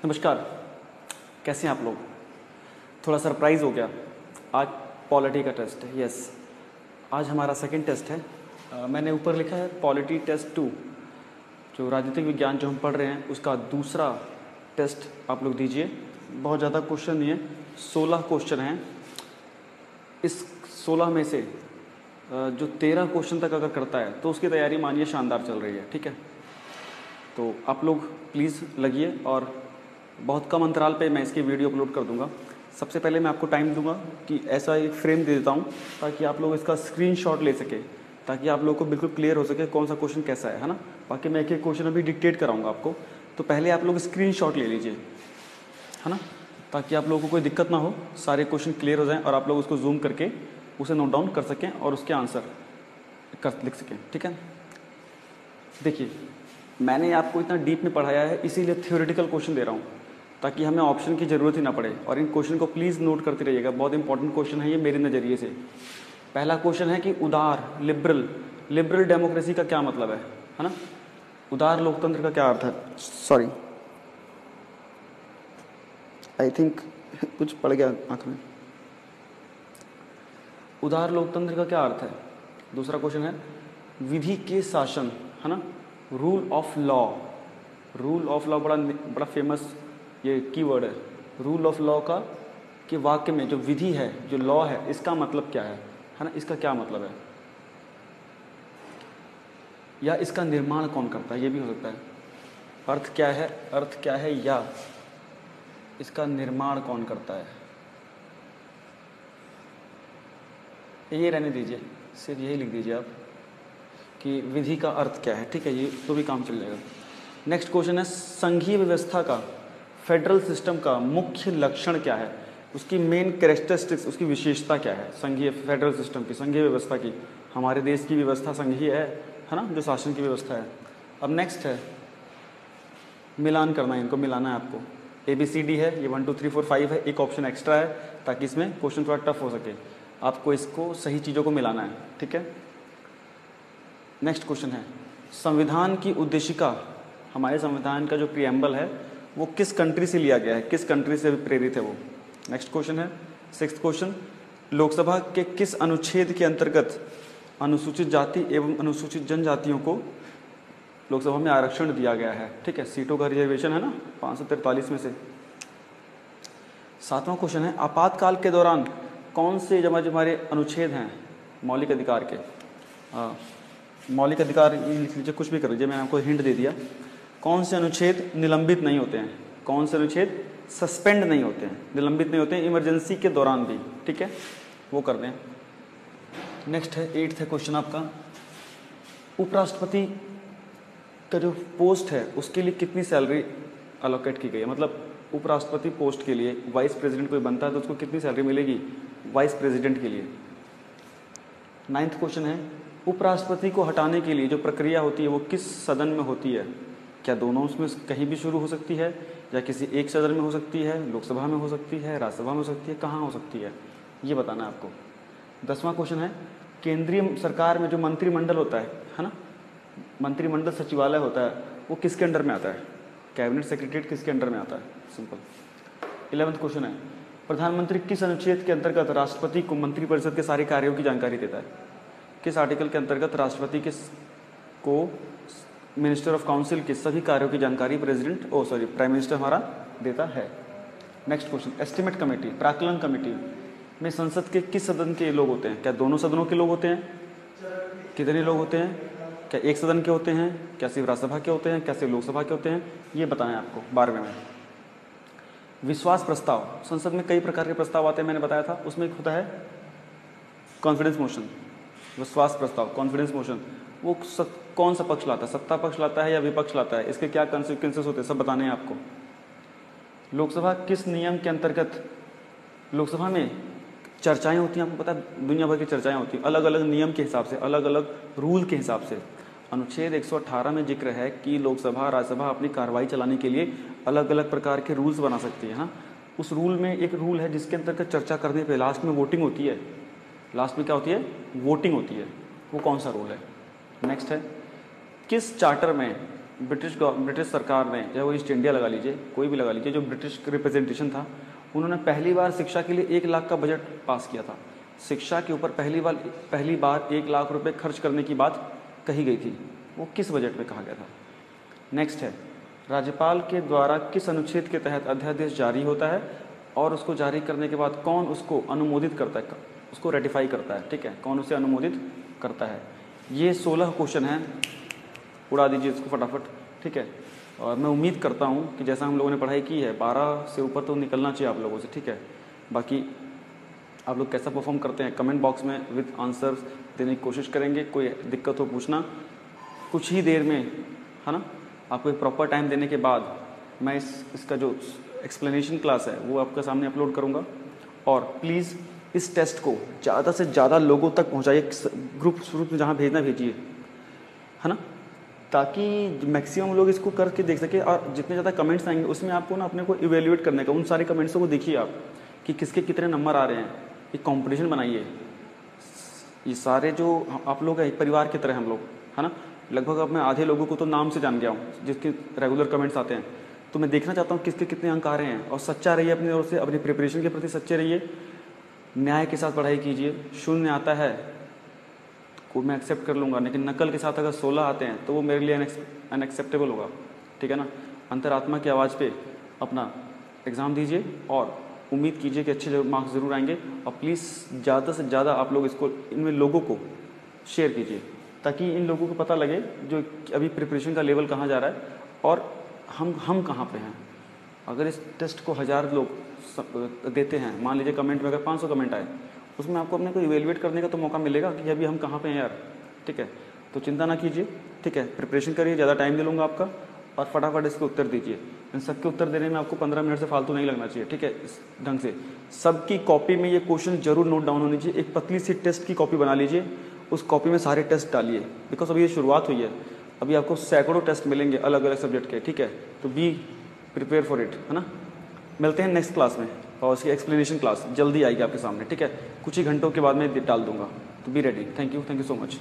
नमस्कार, कैसे हैं आप लोग। थोड़ा सरप्राइज़ हो गया। आज पॉलिटी का टेस्ट है। यस, आज हमारा सेकंड टेस्ट है। मैंने ऊपर लिखा है पॉलिटी टेस्ट 2, जो राजनीतिक विज्ञान जो हम पढ़ रहे हैं उसका दूसरा टेस्ट आप लोग दीजिए। बहुत ज़्यादा क्वेश्चन नहीं है, 16 क्वेश्चन हैं। इस 16 में से जो 13 क्वेश्चन तक अगर करता है तो उसकी तैयारी मानिए शानदार चल रही है। ठीक है, तो आप लोग प्लीज़ लगिए और बहुत कम अंतराल पे मैं इसकी वीडियो अपलोड कर दूंगा। सबसे पहले मैं आपको टाइम दूंगा कि ऐसा एक फ्रेम दे देता हूं ताकि आप लोग इसका स्क्रीनशॉट ले सके, ताकि आप लोग को बिल्कुल क्लियर हो सके कौन सा क्वेश्चन कैसा है ना। बाकी मैं एक एक क्वेश्चन अभी डिक्टेट कराऊंगा आपको, तो पहले आप लोग स्क्रीनशॉट ले लीजिए, है ना, ताकि आप लोगों को कोई दिक्कत ना हो, सारे क्वेश्चन क्लियर हो जाएँ और आप लोग उसको जूम करके उसे नोट डाउन कर सकें और उसके आंसर लिख सकें। ठीक है, देखिए मैंने आपको इतना डीप में पढ़ाया है, इसीलिए थ्योरेटिकल क्वेश्चन दे रहा हूँ ताकि हमें ऑप्शन की ज़रूरत ही ना पड़े। और इन क्वेश्चन को प्लीज़ नोट करते रहिएगा, बहुत इंपॉर्टेंट क्वेश्चन है ये मेरे नज़रिए से। पहला क्वेश्चन है कि उदार लिबरल डेमोक्रेसी का क्या मतलब है ना। उदार लोकतंत्र का क्या अर्थ है। सॉरी, आई थिंक कुछ पड़ गया आंख में। उदार लोकतंत्र का क्या अर्थ है। दूसरा क्वेश्चन है विधि के शासन, है ना, रूल ऑफ लॉ बड़ा फेमस ये कीवर्ड है। रूल ऑफ लॉ का के वाक्य में जो विधि है, जो लॉ है, इसका मतलब क्या है ना, इसका क्या मतलब है, या इसका निर्माण कौन करता है, ये भी हो सकता है। अर्थ क्या है या इसका निर्माण कौन करता है, ये रहने दीजिए, सिर्फ यही लिख दीजिए आप कि विधि का अर्थ क्या है। ठीक है, ये तो भी काम चल जाएगा। नेक्स्ट क्वेश्चन है संघीय व्यवस्था का, फेडरल सिस्टम का मुख्य लक्षण क्या है, उसकी मेन कैरेक्टरिस्टिक्स, उसकी विशेषता क्या है। संघीय फेडरल सिस्टम की, संघीय व्यवस्था की, हमारे देश की व्यवस्था संघीय है ना, जो शासन की व्यवस्था है। अब नेक्स्ट है मिलान करना है, इनको मिलाना है आपको। ABCD है, ये 1 2 3 4 5 है, एक ऑप्शन एक्स्ट्रा है ताकि इसमें क्वेश्चन थोड़ा टफ हो सके। आपको इसको सही चीज़ों को मिलाना है। ठीक है, नेक्स्ट क्वेश्चन है संविधान की उद्देशिका, हमारे संविधान का जो प्रीएम्बल है वो किस कंट्री से लिया गया है, किस कंट्री से प्रेरित है वो। नेक्स्ट क्वेश्चन है 6th क्वेश्चन, लोकसभा के किस अनुच्छेद के अंतर्गत अनुसूचित जाति एवं अनुसूचित जनजातियों को लोकसभा में आरक्षण दिया गया है। ठीक है, सीटों का रिजर्वेशन है ना 543 में से। 7वां क्वेश्चन है आपातकाल के दौरान कौन से जो हमारे अनुच्छेद हैं मौलिक अधिकार के, मौलिक अधिकार लिख लीजिए, कुछ भी कर लीजिए, मैंने आपको हिंट दे दिया। कौन से अनुच्छेद निलंबित नहीं होते हैं, कौन से अनुच्छेद सस्पेंड नहीं होते हैं, निलंबित नहीं होते हैं इमरजेंसी के दौरान भी। ठीक है, वो कर दें। नेक्स्ट है 8th है क्वेश्चन आपका, उपराष्ट्रपति का जो पोस्ट है उसके लिए कितनी सैलरी अलोकेट की गई है, मतलब उपराष्ट्रपति पोस्ट के लिए वाइस प्रेसिडेंट कोई बनता है तो उसको कितनी सैलरी मिलेगी वाइस प्रेसिडेंट के लिए। 9th क्वेश्चन है उपराष्ट्रपति को हटाने के लिए जो प्रक्रिया होती है वो किस सदन में होती है, क्या दोनों उसमें कहीं भी शुरू हो सकती है, या किसी एक सदन में हो सकती है, लोकसभा में हो सकती है, राज्यसभा में हो सकती है, कहाँ हो सकती है, ये बताना है आपको। 10वां क्वेश्चन है केंद्रीय सरकार में जो मंत्रिमंडल होता है ना, मंत्रिमंडल सचिवालय होता है, वो किसके अंडर में आता है, कैबिनेट सेक्रेटरीट किसके अंडर में आता है, सिंपल। 11th क्वेश्चन है प्रधानमंत्री किस अनुच्छेद के अंतर्गत राष्ट्रपति को मंत्रिपरिषद के सारे कार्यों की जानकारी देता है, किस आर्टिकल के अंतर्गत राष्ट्रपति को मिनिस्टर ऑफ काउंसिल के सभी कार्यों की जानकारी प्राइम मिनिस्टर हमारा देता है। नेक्स्ट क्वेश्चन एस्टिमेट कमेटी, प्राक्कलन कमेटी में संसद के किस सदन के लोग होते हैं, क्या दोनों सदनों के लोग होते हैं, कितने लोग होते हैं, क्या एक सदन के होते हैं, क्या सिर्फ राज्यसभा के होते हैं, क्या सिर्फ लोकसभा के होते हैं, ये बताना है आपको 12वें में। विश्वास प्रस्ताव, संसद में कई प्रकार के प्रस्ताव आते हैं, मैंने बताया था, उसमें एक होता है कॉन्फिडेंस मोशन। विश्वास प्रस्ताव कॉन्फिडेंस मोशन वो कौन सा पक्ष लाता है, सत्ता पक्ष लाता है या विपक्ष लाता है, इसके क्या कंसिक्वेंसेस होते हैं, सब बताने हैं आपको। लोकसभा किस नियम के अंतर्गत, लोकसभा में चर्चाएं होती हैं, आपको पता है दुनिया भर की चर्चाएं होती हैं, अलग अलग नियम के हिसाब से, अलग अलग रूल के हिसाब से। अनुच्छेद 118 में जिक्र है कि लोकसभा राज्यसभा अपनी कार्रवाई चलाने के लिए अलग अलग प्रकार के रूल्स बना सकती है ना। उस रूल में एक रूल है जिसके अंतर्गत चर्चा करने पे लास्ट में वोटिंग होती है, लास्ट में क्या होती है, वोटिंग होती है, वो कौन सा रूल है। नेक्स्ट है किस चार्टर में ब्रिटिश सरकार ने, चाहे वो ईस्ट इंडिया लगा लीजिए, कोई भी लगा लीजिए, जो ब्रिटिश रिप्रेजेंटेशन था, उन्होंने पहली बार शिक्षा के लिए 1 लाख का बजट पास किया था। शिक्षा के ऊपर पहली बार 1 लाख रुपए खर्च करने की बात कही गई थी। वो किस बजट में कहा गया था? नेक्स्ट है, राज्यपाल के द्वारा किस अनुच्छेद के तहत अध्यादेश जारी होता है और उसको जारी करने के बाद कौन उसको अनुमोदित करता है, उसको रेटिफाई करता है, ठीक है, कौन उसे अनुमोदित करता है? ये 16 क्वेश्चन हैं, उड़ा दीजिए इसको फटाफट, ठीक है। और मैं उम्मीद करता हूँ कि जैसा हम लोगों ने पढ़ाई की है 12 से ऊपर तो निकलना चाहिए आप लोगों से, ठीक है। बाकी आप लोग कैसा परफॉर्म करते हैं कमेंट बॉक्स में विद आंसर्स देने की कोशिश करेंगे। कोई दिक्कत हो पूछना, कुछ ही देर में, है ना, आपको एक प्रॉपर टाइम देने के बाद मैं इसका जो एक्सप्लेनेशन क्लास है वो आपके सामने अपलोड करूँगा। और प्लीज़ इस टेस्ट को ज़्यादा से ज़्यादा लोगों तक पहुँचाइए, ग्रुप में जहाँ भेजना भेजिए, है ना, ताकि मैक्सिमम लोग इसको करके देख सके। और जितने ज़्यादा कमेंट्स आएंगे उसमें आपको ना अपने को इवेल्युएट करने का, उन सारे कमेंट्सों को देखिए आप कि किसके कितने नंबर आ रहे हैं, एक कंपटीशन बनाइए। ये सारे जो आप लोग हैं एक परिवार की तरह हम लोग, है ना, लगभग अब मैं आधे लोगों को तो नाम से जान गया हूँ जिसके रेगुलर कमेंट्स आते हैं। तो मैं देखना चाहता हूँ किसके कितने अंक आ रहे हैं। और सच्चा रहिए अपनी ओर से, अपनी प्रिपरेशन के प्रति सच्चे रहिए, न्याय के साथ पढ़ाई कीजिए। शून्य आता है को मैं एक्सेप्ट कर लूँगा, लेकिन नकल के साथ अगर 16 आते हैं तो वो मेरे लिए अनएक्सेप्टेबल होगा, ठीक है ना। अंतरात्मा की आवाज़ पे अपना एग्ज़ाम दीजिए और उम्मीद कीजिए कि अच्छे मार्क्स ज़रूर आएंगे। और प्लीज़ ज़्यादा से ज़्यादा आप लोग इसको इनमें लोगों को शेयर कीजिए, ताकि इन लोगों को पता लगे जो अभी प्रिपरेशन का लेवल कहाँ जा रहा है और हम कहाँ पे हैं। अगर इस टेस्ट को 1000 लोग देते हैं, मान लीजिए कमेंट में अगर 500 कमेंट आए, उसमें आपको अपने को इवेल्युएट करने का तो मौका मिलेगा कि अभी हम कहाँ पे हैं यार, ठीक है। तो चिंता ना कीजिए, ठीक है, प्रिपरेशन करिए, ज़्यादा टाइम दे लूँगा आपका, और फटाफट इसके उत्तर दीजिए। इन सबके उत्तर देने में आपको 15 मिनट से फालतू नहीं लगना चाहिए, ठीक है। इस ढंग से सबकी कॉपी में ये क्वेश्चन जरूर नोट डाउन होनी चाहिए। एक पतली सी टेस्ट की कॉपी बना लीजिए, उस कॉपी में सारे टेस्ट डालिए, बिकॉज अभी ये शुरुआत हुई है, अभी आपको सैकड़ों टेस्ट मिलेंगे अलग अलग सब्जेक्ट के, ठीक है। तो बी प्रिपेयर फॉर इट, है ना। मिलते हैं नेक्स्ट क्लास में, और उसकी एक्सप्लेनेशन क्लास जल्दी आएगी आपके सामने, ठीक है। कुछ ही घंटों के बाद मैं डाल दूंगा, तो be ready. Thank you so much.